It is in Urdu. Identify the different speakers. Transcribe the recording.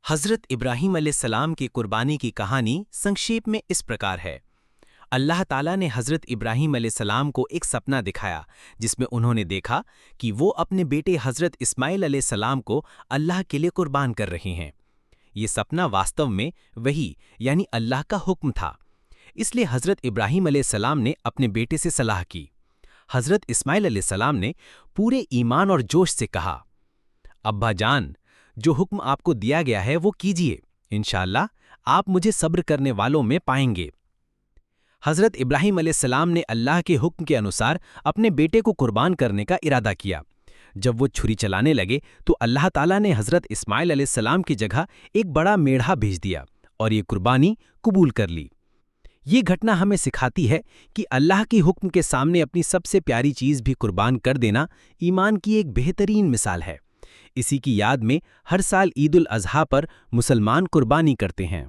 Speaker 1: حضرت ابراہیم علیہ السلام کی قربانی کی کہانی سنکشیپ میں اس پرکار ہے۔ اللہ تعالیٰ نے حضرت ابراہیم علیہ السلام کو ایک سپنا دکھایا جس میں انہوں نے دیکھا کہ وہ اپنے بیٹے حضرت اسماعیل علیہ السلام کو اللہ کے لیے قربان کر رہے ہیں۔ یہ سپنا واستو میں وحی یعنی اللہ کا حکم تھا، اس لیے حضرت ابراہیم علیہ السلام نے اپنے بیٹے سے صلاح کی۔ حضرت اسماعیل علیہ السلام نے پورے ایمان اور جوش سے کہا، ابا جان، جو حکم آپ کو دیا گیا ہے وہ کیجیے، انشاءاللہ آپ مجھے صبر کرنے والوں میں پائیں گے۔ حضرت ابراہیم علیہ السلام نے اللہ کے حکم کے انوسار اپنے بیٹے کو قربان کرنے کا ارادہ کیا۔ جب وہ چھری چلانے لگے تو اللہ تعالیٰ نے حضرت اسماعیل علیہ السلام کی جگہ ایک بڑا میڑھا بھیج دیا اور یہ قربانی قبول کر لی۔ یہ گھٹنا ہمیں سکھاتی ہے کہ اللہ کے حکم کے سامنے اپنی سب سے پیاری چیز بھی قربان کر دینا ایمان کی ایک بہترین مثال ہے۔ اسی کی یاد میں ہر سال عید الاضحیٰ پر مسلمان قربانی کرتے ہیں۔